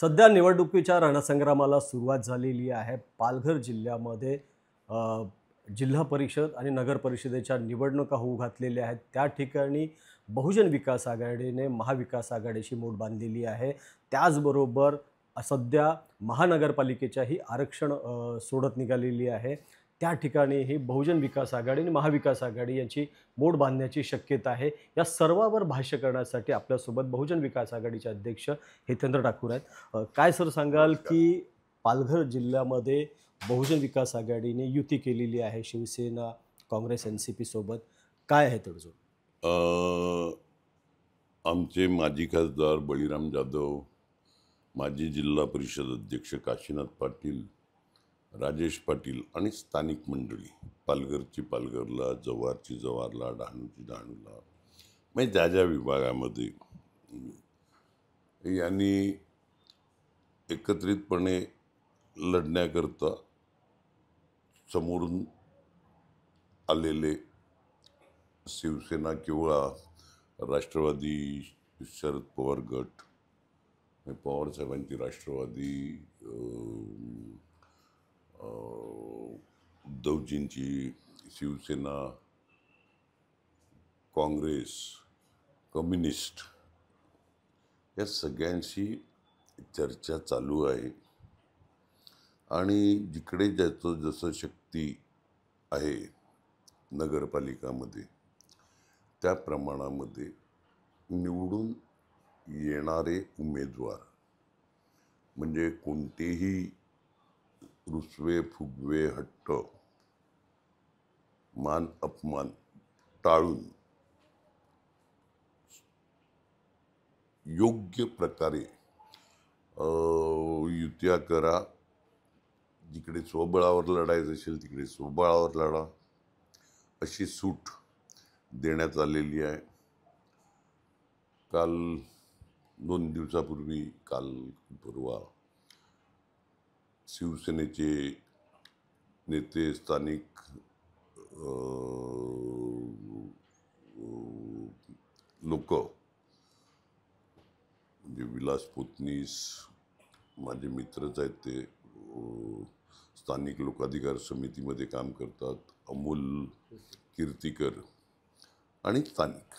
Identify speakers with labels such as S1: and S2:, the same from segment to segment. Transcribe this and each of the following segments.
S1: सध्या निवडणुकीच्या रणसंग्रामाला सुरुवात झालेली आहे. पालघर जिल्ह्यामध्ये अ, जिल्हा परिषद आणि नगर परिषदेच्या निवडणुका होऊ घातलेल्या आहेत. त्या ठिकाणी बहुजन विकास आघाडीने महाविकास आघाडीशी मूठ बांधलेली आहे. त्याचबरोबर सध्या महानगरपालिकेच्याही आरक्षण सोडत निघालेली आहे. त्या ठिकाणीही बहुजन विकास आघाडी आणि महाविकास आघाडी यांची मोड बांधण्याची शक्यता आहे. या सर्वावर भाष्य करण्यासाठी आपल्यासोबत बहुजन विकास आघाडीचे अध्यक्ष हितेंद्र ठाकूर आहेत. काय सर सांगाल
S2: नमस्कार.
S1: की पालघर जिल्ह्यामध्ये बहुजन विकास आघाडीने युती केलेली आहे शिवसेना, काँग्रेस, NCP सोबत. काय आहे तडजोड?
S2: अ, आमचे माजी खासदार बळीराम जाधव, माजी जिल्हा परिषद अध्यक्ष काशीनाथ पाटील, राजेश पाटील आणि स्थानिक मंडळी, पालघरची पालघरला, जव्हारची जव्हारला, डहाणूची डहाणूला, म्हणजे ज्या ज्या विभागामध्ये यांनी एकत्रितपणे लढण्याकरता समोरून आलेले शिवसेना किंवा राष्ट्रवादी, शरद पवार गट, पवार साहेबांची राष्ट्रवादी, उद्धवजींची शिवसेना, काँग्रेस, कम्युनिस्ट, या सगळ्यांशी चर्चा चालू आहे. आणि जिकडे ज्याचं जसं शक्ती आहे नगरपालिकामध्ये, त्या प्रमाणामध्ये निवडून येणारे उमेदवार म्हणजे कोणतेही रुसवे फुगवे हट्ट, मान अपमान टाळून योग्य प्रकारे युत्या करा. जिकडे स्वबळावर लढायचं असेल तिकडे स्वबळावर लढा, अशी सूट देण्यात आलेली आहे. काल 2 दिवसापूर्वी, काल परवा, शिवसेनेचे नेते, स्थानिक लोक, म्हणजे विलास पोतनीस, माझे मित्रच आहेत ते, स्थानिक लोकाधिकार समितीमध्ये काम करतात, अमोल कीर्तीकर आणि स्थानिक,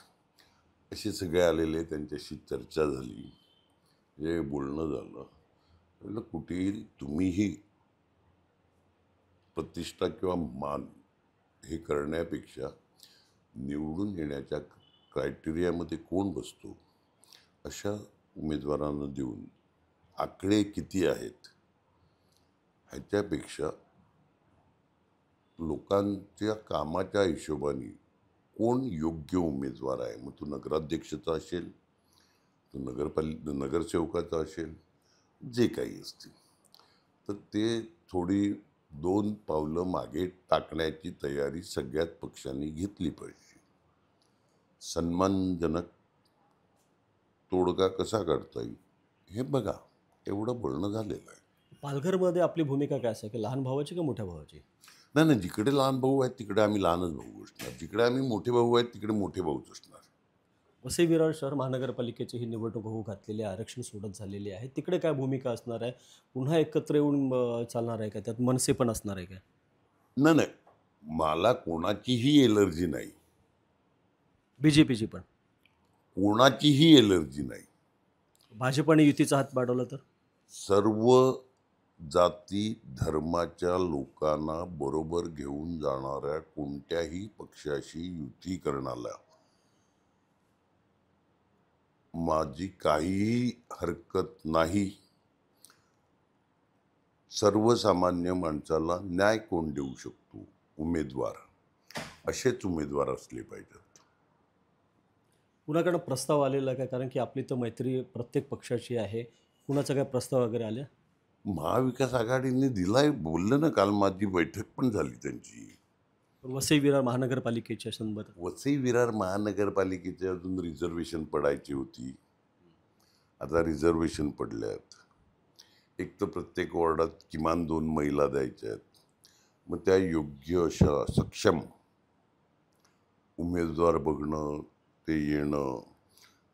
S2: असे सगळे आलेले. त्यांच्याशी चर्चा झाली, हे बोलणं झालं. म्हटलं कुठेही तुम्हीही प्रतिष्ठा किंवा मान हे करण्यापेक्षा निवडून येण्याच्या क्रायटेरियामध्ये कोण बसतो अशा उमेदवारांना देऊन आकडे किती आहेत ह्याच्यापेक्षा लोकांच्या कामाच्या हिशोबाने कोण योग्य उमेदवार आहे, मग तो नगराध्यक्षाचा असेल, तो नगरसेवकाचा असेल, जे काही असतील, तर ते थोडी 2 पावलं मागे टाकण्याची तयारी सगळ्याच पक्षांनी घेतली पाहिजे. सन्मानजनक तोडगा कसा काढता येईल हे बघा, एवढं बोलणं झालेलं आहे.
S1: पालघरमध्ये आपली भूमिका काय असेल, की लहान भावाची का मोठ्या भावाची?
S2: नाही नाही, जिकडे लहान भाऊ आहेत तिकडे आम्ही लहानच भाऊ असणार, जिकडे आम्ही मोठे भाऊ आहेत तिकडे मोठे भाऊच असणार.
S1: वसई विरार शहर महानगरपालिकेची ही निवडणूक होऊ घातलेली आहे, आरक्षण सोडत झालेली आहे. तिकडे काय भूमिका असणार आहे? पुन्हा एकत्र येऊन चालणार आहे का? त्यात मनसे पण असणार आहे का?
S2: नाही नाही, मला कोणाचीही एलर्जी नाही,
S1: BJPची पण?
S2: कोणाचीही एलर्जी नाही.
S1: भाजपने युतीचा हात वाढवला तर?
S2: सर्व जाती धर्माच्या लोकांना बरोबर घेऊन जाणाऱ्या कोणत्याही पक्षाशी युती करण्याला माझी काहीही हरकत नाही. सर्वसामान्य माणसाला न्याय कोण देऊ शकतो? उमेदवार. असेच उमेदवार असले पाहिजेत.
S1: कुणाकडं प्रस्ताव आलेला काय? कारण की आपली तर मैत्री प्रत्येक पक्षाची आहे. कुणाचा काय प्रस्ताव वगैरे आले?
S2: महाविकास आघाडीने दिलाय, बोललं ना, काल माझी बैठक पण झाली त्यांची.
S1: वसई विरार महानगरपालिकेच्या संदर्भात
S2: वसई विरार महानगरपालिकेचे अजून रिझर्वेशन पडायची होती, आता रिझर्वेशन पडल्यात. एक तर प्रत्येक वॉर्डात किमान 2 महिला द्यायच्या आहेत. मग त्या योग्य अशा सक्षम उमेदवार बघणं, ते येणं,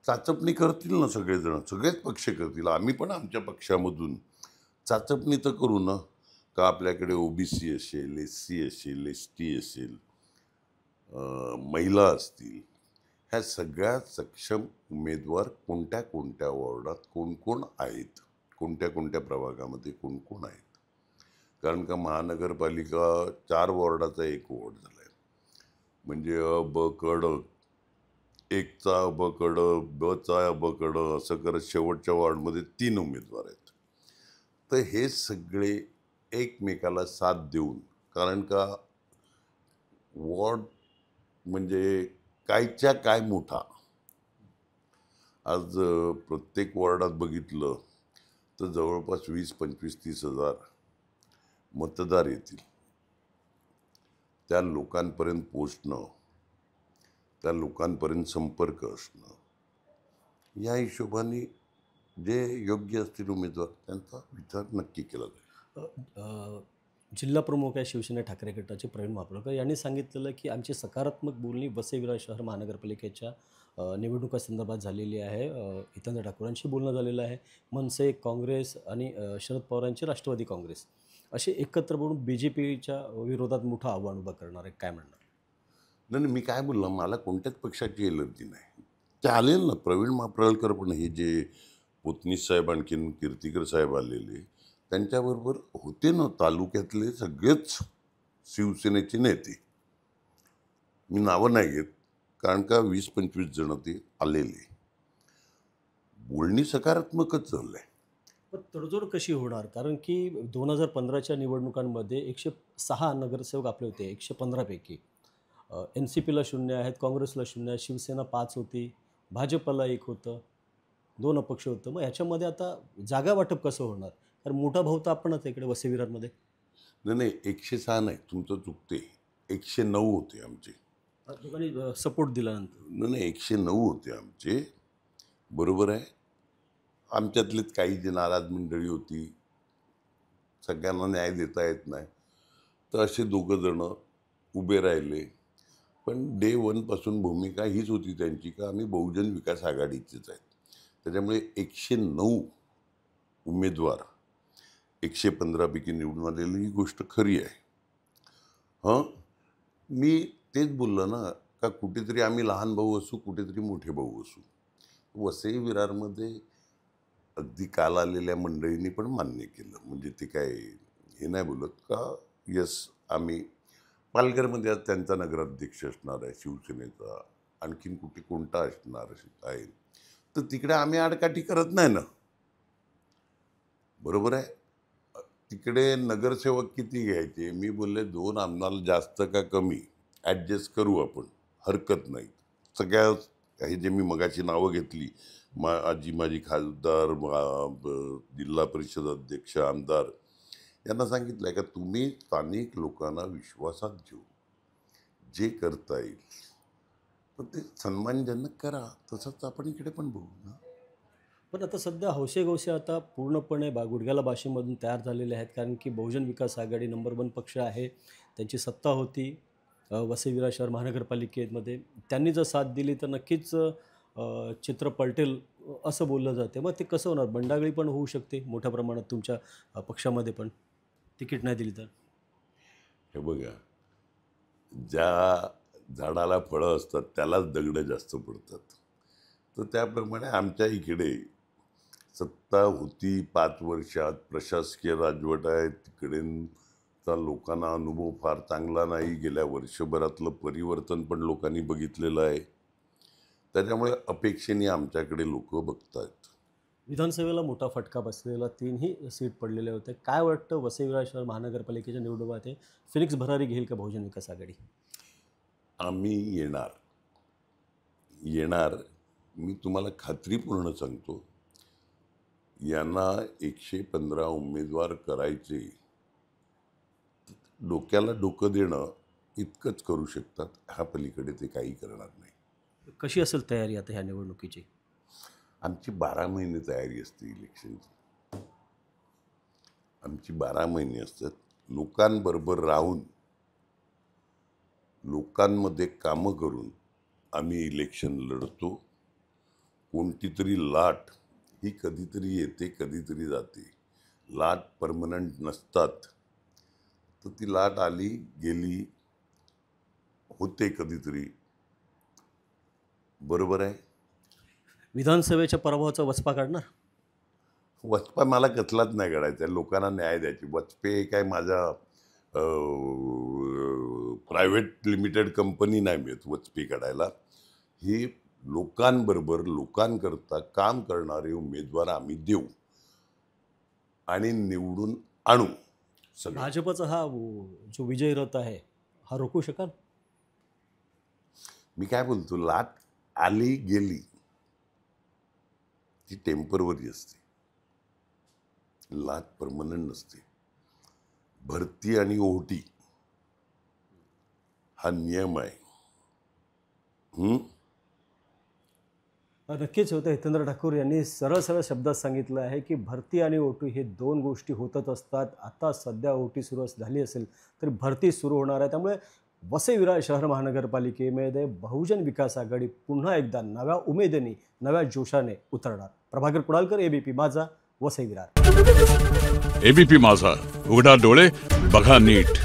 S2: चाचपणी करतील ना सगळेजण, सगळेच पक्ष करतील. आम्ही पण आमच्या पक्षामधून चाचपणी तर करू ना, का आपल्याकडे ओबीसी असेल, एस-सी असेल, एस-टी असेल, महिला असतील. ह्या सगळ्या सक्षम उमेदवार कोणत्या कोणत्या वॉर्डात कोण कोण आहेत, कोणत्या कोणत्या प्रभागामध्ये कोण कोण आहेत. कारण का महानगरपालिका 4 वॉर्डाचा 1 वॉर्ड झाला आहे. म्हणजे अ, ब, क, ड. एकचा अ, ब, क, ड, ब चा अ, ब, क, ड असं करत शेवटच्या वॉर्डमध्ये 3 उमेदवार आहेत. तर हे सगळे एकमेकाला साथ देऊन, कारण का वॉर्ड म्हणजे कायच्या काय मोठा. आज प्रत्येक वॉर्डात बघितलं तर जवळपास 20-25-30 हजार मतदार येतील. त्या लोकांपर्यंत पोचणं, त्या लोकांपर्यंत संपर्क असणं, या हिशोबाने जे योग्य असतील उमेदवार त्यांचा विचार नक्की केला जाईल.
S1: अ, अ, जिल्हा प्रमुख आहे शिवसेना ठाकरे गटाचे प्रवीण मापळकर यांनी सांगितलेलं की आमची सकारात्मक बोलणी वसई विरार शहर महानगरपालिकेच्या निवडणुकासंदर्भात झालेली आहे. हितेंद्र ठाकूरांशी बोलणं झालेलं आहे. मनसे, काँग्रेस आणि शरद पवारांची राष्ट्रवादी काँग्रेस असे एकत्र बोलून BJPच्या विरोधात मोठं आव्हान उभं करणार आहे. काय म्हणणार?
S2: नाही नाही, मी काय बोललो, मला कोणत्याच पक्षाची एलर्जी नाही. चालेल ना, प्रवीण मापळकर पण हे जे पुतनीस साहेब आणखीन कीर्तीकर साहेब आलेले त्यांच्याबरोबर होते ना तालुक्यातले सगळेच शिवसेनेचे नेते. मी नावं नाही घेत, कारण का 20-25 जण ते आलेले. बोलणी सकारात्मकच झालंय.
S1: पण तडजोड कशी होणार? कारण की 2015च्या निवडणुकांमध्ये 106 नगरसेवक आपले होते 115 पैकी. NCPला 0 आहेत, काँग्रेसला 0 आहे, शिवसेना 5 होती, भाजपला 1 होतं, 2 अपक्ष होतं. मग ह्याच्यामध्ये आता जागा वाटप कसं होणार? कारण मोठा भाऊ तर आपणच आहे इकडे वसई विरारमध्ये.
S2: नाही नाही, 106 नाही, तुमचं चुकते. 109 होते आमचे.
S1: दोघांनी सपोर्ट दिल्यानंतर.
S2: नाही नाही, 109 होते आमचे. बरोबर आहे. आमच्यातलीच काही जी नाराज मंडळी होती, सगळ्यांना न्याय देता येत नाही, तर असे दोघं जण उभे राहिले. पण डे वनपासून भूमिका हीच होती त्यांची का आम्ही बहुजन विकास आघाडीचेच आहेत. त्याच्यामुळे 109 उमेदवार 115 पैकी निवडून आलेली ही गोष्ट खरी आहे. हां, मी तेच बोललो ना, का कुठेतरी आम्ही लहान भाऊ असू, कुठेतरी मोठे भाऊ असू. वसई विरारमध्ये अगदी काल आलेल्या मंडळींनी पण मान्य केलं. म्हणजे ते काय हे नाही बोलत का यस, आम्ही पालघरमध्ये आज त्यांचा नगराध्यक्ष असणार आहे शिवसेनेचा, आणखीन कुठे कोणता असणार आहे, तर तिकडे आम्ही आडकाठी करत नाही ना. बरोबर आहे. तिकडे नगरसेवक किती घ्यायचे, मी बोलले 2 आम्हाला जास्त का कमी ॲडजस्ट करू आपण, हरकत नाही. सगळ्या हे जे मी मगाची नावं घेतली, आजी माझी खासदार, जिल्हा परिषद अध्यक्ष, आमदार, यांना सांगितलं आहे का तुम्ही स्थानिक लोकांना विश्वासात घेऊन जे करता येईल तर ते सन्मानजनक करा. तसंच आपण इकडे पण बघू ना.
S1: पण आता सध्या हौसे-गौसे आता पूर्णपणे गुडघ्याला बाशीमधून तयार झालेले आहेत. कारण की बहुजन विकास आघाडी नंबर 1 पक्ष आहे. त्यांची सत्ता होती वसई विरार शहर महानगरपालिकेमध्ये. त्यांनी जर साथ दिली तर नक्कीच चित्र पलटेल असं बोललं जाते. मग ते कसं होणार? बंडागळी पण होऊ शकते मोठ्या प्रमाणात तुमच्या पक्षामध्ये पण, तिकीट नाही दिली तर?
S2: हे बघा, ज्या झाडाला फळं असतात त्यालाच दगडं जास्त पडतात. तर त्याप्रमाणे आमच्या इकडे सत्ता होती 5 वर्षात, प्रशासकीय राजवट आहे, तिकडेचा लोकांना अनुभव फार चांगला नाही. गेल्या वर्षभरातलं परिवर्तन पण लोकांनी बघितलेलं आहे. त्याच्यामुळे अपेक्षेने आमच्याकडे लोक बघतायत.
S1: विधानसभेला मोठा फटका बसलेला 3ही सीट पडलेले होते. काय वाटतं वसई विरार शहर महानगरपालिकेच्या निवडणुका ते फिनिक्स भरारी घेईल का बहुजन विकास आघाडी?
S2: आम्ही येणार येणार मी तुम्हाला खात्रीपूर्ण सांगतो, यांना 115 उमेदवार करायचे, डोक्याला डोकं देणं इतकंच करू शकतात. ह्या पलीकडे ते काही करणार नाही.
S1: कशी असेल तयारी आता ह्या निवडणुकीची?
S2: आमची 12 महिने तयारी असते इलेक्शनची. आमची 12 महिने असतात. लोकांबरोबर राहून, लोकांमध्ये कामं करून आम्ही इलेक्शन लढतो. कोणती तरी लाट ही कधीतरी येते कधीतरी जाते. लाट परमनंट नसतात. तर ती लाट आली गेली होते कधीतरी. बरोबर आहे.
S1: विधानसभेच्या पराभवाचा वचपा काढणार?
S2: वचपा मला कसलाच नाही काढायचा. लोकांना न्याय द्यायची. वचपे काय माझा प्रायव्हेट लिमिटेड कंपनी नाही मिळत वचपे काढायला. हे लोकांबरोबर लोकांकरता काम करणारे उमेदवार आम्ही देऊ आणि निवडून आणू. सगळं
S1: भाजपचा हा जो विजय रथ आहे हा रोखू शकाल?
S2: मी काय बोलतो, लाट आली गेली ती टेम्पररी असते. लाट परमनंट नसते. भरती आणि ओहोटी हा नियम आहे.
S1: नक्कीच होतं. हितेंद्र ठाकूर यांनी सरळ सरळ शब्दात सांगितलं आहे की भरती आणि ओटी हे दोन गोष्टी होतच असतात. आता सध्या ओटी सुरू झाली असेल तरी भरती सुरू होणार आहे. त्यामुळे वसई विरार शहर महानगरपालिकेमध्ये बहुजन विकास आघाडी पुन्हा एकदा नव्या उमेदीने नव्या जोशाने उतरणार. प्रभाकर कुडालकर, एबीपी माझा, वसई विरार.
S3: एबीपी माझा, उघडा डोळे बघा नीट.